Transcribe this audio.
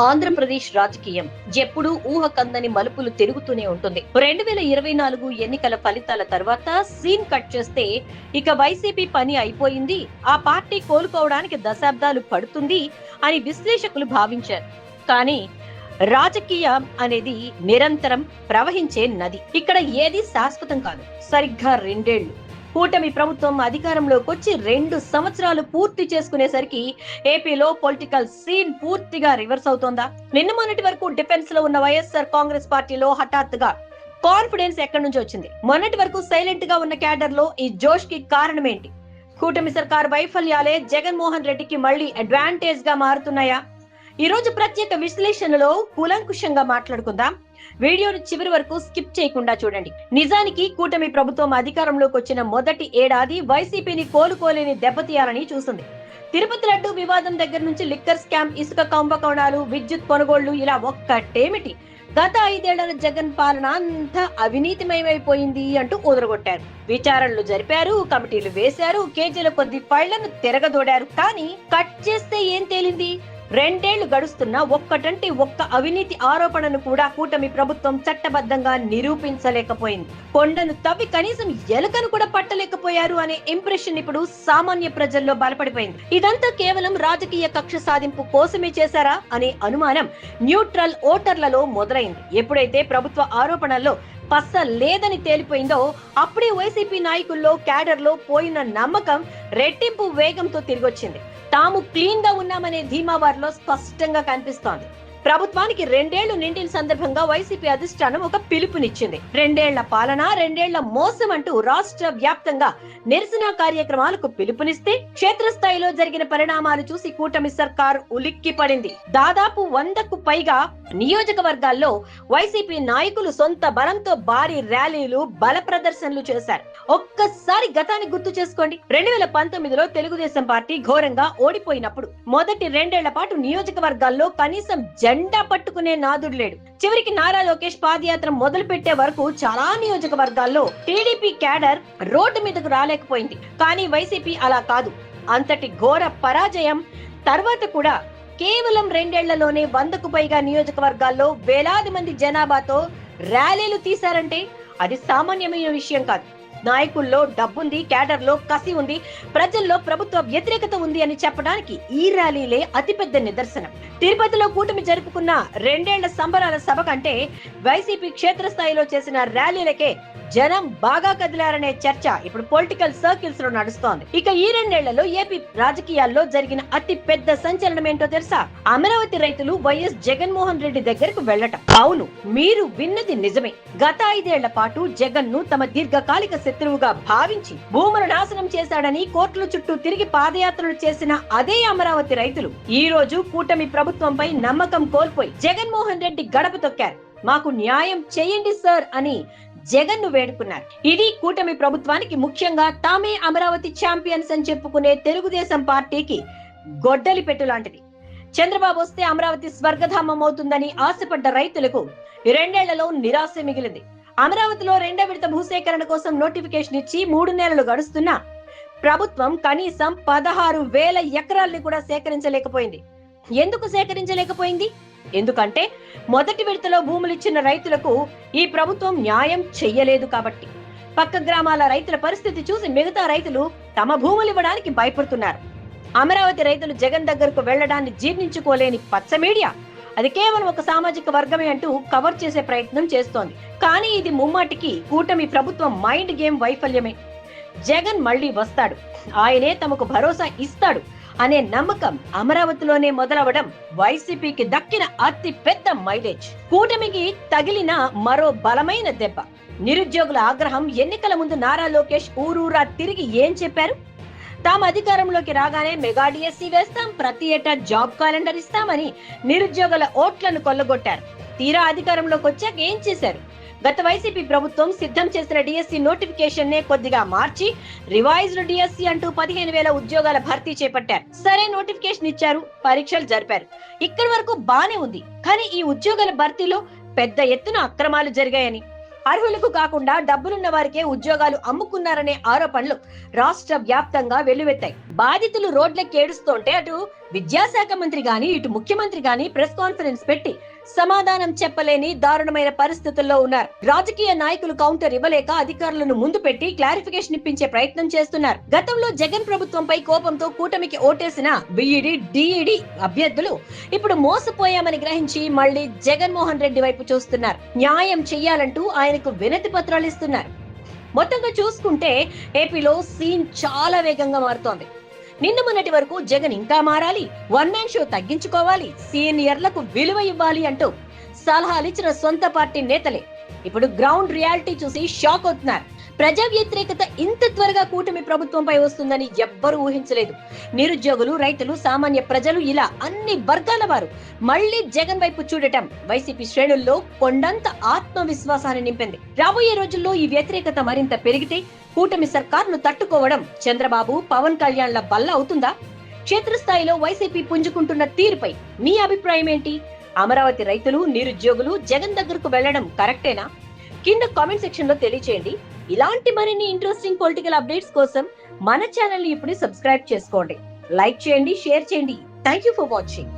ఆంధ్రప్రదేశ్ రాజకీయం ఎప్పుడూ ఊహకందని మలుపులు తిరుగుతూనే ఉంటుంది. 2024 ఎన్నికల ఫలితాల తర్వాత సీన్ కట్ చేస్తే ఇక వైసీపీ పని అయిపోయింది, ఆ పార్టీ కోలుకోవడానికి దశాబ్దాలు పడుతుంది అని విశ్లేషకులు భావించారు. కానీ రాజకీయం అనేది నిరంతరం ప్రవహించే నది. ఇక్కడ ఏది శాశ్వతం కాదు. సరిగ్గా 2 ఏళ్లు కూటమి ప్రభుత్వం అధికారంలోకి వచ్చి 2 సంవత్సరాలు పూర్తి చేసుకునేసరికి ఏపీలో పొలిటికల్ సీన్ పూర్తిగా రివర్స్ అవుతోందా? నిన్న మొన్నటి వరకు డిఫెన్స్ లో ఉన్న వైఎస్ఆర్ కాంగ్రెస్ పార్టీలో హఠాత్తుగా కాన్ఫిడెన్స్ ఎక్కడి నుంచి వచ్చింది? మొన్నటి వరకు సైలెంట్ గా ఉన్న క్యాడర్ లో ఈ జోష్ కి కారణం ఏంటి? కూటమి సర్కార్ వైఫల్యాలే జగన్మోహన్ రెడ్డికి మళ్లీ అడ్వాంటేజ్ గా మారుతున్నాయా? ఈ రోజు ప్రత్యేక విశ్లేషణలో కూలంకుషంగా మాట్లాడుకుందాం. వీడియోను చివరి వరకు స్కిప్ చేయకుండా చూడండి. నిజానికి కూటమి ప్రభుత్వం అధికారంలోకి వచ్చిన మొదటి ఏడాది వైసీపీని కోలుకోలేని దెబ్బతీయాలని చూసింది. తిరుపతి లడ్డు వివాదం దగ్గర నుంచి లిక్కర్ స్కామ్, ఇసుక కుంభకోణాలు, విద్యుత్ కొనుగోళ్లు, ఇలా ఒక్కటేమిటి గత 5 ఏళ్ల జగన్ పాలన అంతా అవినీతిమయమైపోయింది అంటూ ఊదరగొట్టారు. విచారణలు జరిపారు, కమిటీలు వేశారు, కేజీల కొద్ది ఫైళ్లను తిరగదోడారు. కానీ కట్ చేస్తే ఏం తేలింది? 2 ఏళ్లు గడుస్తున్నా ఒక్కటంటే ఒక్క అవినీతి ఆరోపణను కూడా కూటమి ప్రభుత్వం చట్టబద్ధంగా నిరూపించలేకపోయింది. కొండను తవ్వి కనీసం ఎలుకను కూడా పట్టలేకపోయారు అనే ఇంప్రెషన్ ఇప్పుడు సామాన్య ప్రజల్లో బలపడిపోయింది. ఇదంతా కేవలం రాజకీయ కక్ష సాధింపు కోసమే చేశారా అనే అనుమానం న్యూట్రల్ ఓటర్లలో మొదలైంది. ఎప్పుడైతే ప్రభుత్వ ఆరోపణల్లో పస్స లేదని తేలిపోయిందో అప్పుడే వైసీపీ నాయకుల్లో, క్యాడర్ లో పోయిన నమ్మకం రెట్టింపు వేగంతో తిరిగొచ్చింది. తాము క్లీన్ గా ఉన్నామనే ధీమా వారిలో స్పష్టంగా కనిపిస్తోంది. ప్రభుత్వానికి 2 ఏళ్లు నిండిన సందర్భంగా వైసీపీ అధిష్టానం ఒక పిలుపునిచ్చింది. 2 ఏళ్ల పాలన, 2 ఏళ్ల మోసం అంటూ రాష్ట్ర వ్యాప్తంగా నిరసన కార్యక్రమాలకు పిలుపునిస్తే క్షేత్రస్థాయిలో జరిగిన పరిణామాలు చూసి కూటమి సర్కార్ ఉలిక్కి పడింది. దాదాపు 100కు పైగా నియోజకవర్గాల్లో వైసీపీ నాయకులు సొంత బలంతో భారీ ర్యాలీలు, బల ప్రదర్శనలు చేశారు. ఒక్కసారి గతాన్ని గుర్తు చేసుకోండి. 2019లో తెలుగుదేశం పార్టీ ఘోరంగా ఓడిపోయినప్పుడు మొదటి 2 ఏళ్ల పాటు నియోజకవర్గాల్లో కనీసం జెండా పట్టుకునే నాదుడు లేడు. చివరికి నారా లోకేష్ పాదయాత్ర మొదలు పెట్టే వరకు చాలా నియోజకవర్గాల్లో టీడీపీ క్యాడర్ రోడ్డు మీదకు రాలేకపోయింది. కానీ వైసీపీ అలా కాదు. అంతటి ఘోర పరాజయం తర్వాత కూడా కేవలం 2 ఏళ్లలోనే 100కు పైగా నియోజకవర్గాల్లో వేలాది మంది జనాభాతో ర్యాలీలు తీశారంటే అది సామాన్యమైన విషయం కాదు. నాయకుల్లో డబ్బుంది, క్యాడర్ లో కసి ఉంది, ప్రజల్లో ప్రభుత్వ వ్యతిరేకత ఉంది అని చెప్పడానికి ఈ ర్యాలీలే అతిపెద్ద నిదర్శనం. తిరుపతిలో కూటమి జరుపుకున్న 2 ఏళ్ల సంబరాల సభ కంటే వైసీపీ క్షేత్రస్థాయిలో చేసిన ర్యాలీలకే జనం బాగా కదిలారనే చర్చ ఇప్పుడు పొలిటికల్ సర్కిల్స్ లో నడుస్తోంది. ఇక ఈ 2 ఏళ్లలో ఏపీ రాజకీయాల్లో జరిగిన అతి పెద్ద సంచలనం ఏంటో తెలుసా? అమరావతి రైతులు వైఎస్ జగన్మోహన్ రెడ్డి దగ్గరకు వెళ్లటం. అవును, మీరు విన్నది నిజమే. గత 5 ఏళ్ల పాటు జగన్ ను తమ దీర్ఘకాలిక శత్రువుగా భావించి భూములు నాశనం చేశాడని కోర్టుల చుట్టూ తిరిగి పాదయాత్రలు చేసిన అదే అమరావతి రైతులు ఈ రోజు కూటమి ప్రభుత్వంపై నమ్మకం కోల్పోయి జగన్మోహన్ రెడ్డి గడప తొక్కారు. మాకు న్యాయం చేయండి సార్ అని జగన్ ను వేడుకున్నారు. ఇది కూటమి ప్రభుత్వానికి, ముఖ్యంగా తామే అమరావతి ఛాంపియన్స్ అని చెప్పుకునే తెలుగుదేశం పార్టీకి గొడ్డలి పెట్టు లాంటిది. చంద్రబాబు వస్తే అమరావతి స్వర్గధామం అవుతుందని ఆశపడ్డ రైతులకు 2 ఏళ్లలో నిరాశ మిగిలింది. అమరావతిలో 2వ విడత భూసేకరణ కోసం నోటిఫికేషన్ ఇచ్చి 3 నెలలు గడుస్తున్నా ప్రభుత్వం కనీసం 16,000 ఎకరాల్ని కూడా సేకరించలేకపోయింది. ఎందుకు సేకరించలేకపోయింది? ఎందుకంటే మొదటి విడతలో భూములు ఇచ్చిన రైతులకు ఈ ప్రభుత్వం న్యాయం చెయ్యలేదు కాబట్టి. పక్క గ్రామాల రైతుల పరిస్థితి చూసి మిగతా రైతులు తమ భూములు ఇవ్వడానికి భయపడుతున్నారు. అమరావతి రైతులు జగన్ దగ్గరకు వెళ్లడాన్ని జీర్ణించుకోలేని పచ్చ మీడియా అది కేవలం ఒక సామాజిక వర్గమే అంటూ కవర్ చేసే ప్రయత్నం చేస్తోంది. కానీ ఇది ముమ్మాటికి కూటమి ప్రభుత్వం మైండ్ గేమ్ వైఫల్యమే. జగన్ మళ్లీ వస్తాడు, ఆయనే తమకు భరోసా ఇస్తాడు అనే నమ్మకం అమరావతిలోనే మొదలవడం వైసీపీకి దక్కిన అతి పెద్ద మైలేజ్. కూటమికి తగిలిన మరో బలమైన దెబ్బ నిరుద్యోగుల ఆగ్రహం. ఎన్నికల ముందు నారా లోకేష్ ఊరూరా తిరిగి ఏం చెప్పారు? తాము అధికారంలోకి రాగానే మెగా డిఎస్సీ వేస్తాం, ప్రతి ఏటా జాబ్ క్యాలెండర్ ఇస్తామని నిరుద్యోగుల ఓట్లను కొల్లగొట్టారు. తీరా అధికారంలోకి వచ్చాక ఏం చేశారు? గత వైసీపీ ప్రభుత్వం సిద్ధం చేసిన డిఎస్సీ నోటిఫికేషన్ నే కొద్దిగా మార్చి రివైజ్డ్ డిఎస్సీ అంటూ 15,000 ఉద్యోగాల భర్తీ చేపట్టారు. సరే, నోటిఫికేషన్ ఇచ్చారు, పరీక్షలు జరిపారు, ఇక్కడి వరకు బానే ఉంది. కానీ ఈ ఉద్యోగాల భర్తీలో పెద్ద ఎత్తున అక్రమాలు జరిగాయని, అర్హులకు కాకుండా డబ్బులున్న వారికే ఉద్యోగాలు అమ్ముకున్నారనే ఆరోపణలు రాష్ట్ర వ్యాప్తంగా వెల్లువెత్తాయి. బాధితులు రోడ్లెక్కి ఏడుస్తుంటే అటు విద్యాశాఖ మంత్రి గాని ఇటు ముఖ్యమంత్రి గాని ప్రెస్ కాన్ఫరెన్స్ పెట్టి సమాధానం చెప్పలేని దారుణమైన పరిస్థితుల్లో ఉన్నారు. రాజకీయ నాయకులు కౌంటర్ ఇవ్వలేక అధికారులను ముందు పెట్టి క్లారిఫికేషన్ ఇప్పించే ప్రయత్నం చేస్తున్నారు. గతంలో జగన్ ప్రభుత్వంపై కోపంతో కూటమికి ఓటేసిన బిఈడి, డిఈడి అభ్యర్థులు ఇప్పుడు మోసపోయామని గ్రహించి మళ్లీ జగన్మోహన్ రెడ్డి వైపు చూస్తున్నారు. న్యాయం చెయ్యాలంటూ ఆయనకు వినతి పత్రాలు ఇస్తున్నారు. మొత్తంగా చూసుకుంటే ఏపీలో సీన్ చాలా వేగంగా మారుతోంది. నిన్న మొన్నటి వరకు జగన్ ఇంకా మారాలి, వన్ మ్యాన్ షో తగ్గించుకోవాలి, సీనియర్లకు విలువ ఇవ్వాలి అంటూ సలహాలిచ్చిన సొంత పార్టీ నేతలే ఇప్పుడు గ్రౌండ్ రియాలిటీ చూసి షాక్ అవుతున్నారు. ప్రజా వ్యతిరేకత ఇంత త్వరగా కూటమి ప్రభుత్వంపై వస్తుందని ఎవ్వరూ ఊహించలేదు. నిరుద్యోగులు, రైతులు, సామాన్య ప్రజలు ఇలా అన్ని వర్గాల వారు మళ్లీ జగన్ వైపు చూడటం వైసీపీ శ్రేణుల్లో కొండంత ఆత్మవిశ్వాసాన్ని నింపింది. రాబోయే రోజుల్లో ఈ వ్యతిరేకత మరింత పెరిగితే కూటమి సర్కార్ను తట్టుకోవడం చంద్రబాబు, పవన్ కళ్యాణ్ల బల్ల అవుతుందా? క్షేత్రస్థాయిలో వైసీపీ పుంజుకుంటున్న తీరుపై మీ అభిప్రాయం ఏంటి? అమరావతి రైతులు, నిరుద్యోగులు జగన్ దగ్గరకు వెళ్లడం కరెక్టేనా? కింద కామెంట్ సెక్షన్ లో తెలియచేయండి. ఇలాంటి మరిన్ని ఇంట్రెస్టింగ్ పొలిటికల్ అప్డేట్స్ కోసం మన ఛానల్ ని ఇప్పుడు సబ్స్క్రైబ్ చేసుకోండి, లైక్ చేయండి, షేర్ చేయండి. Thank you for watching.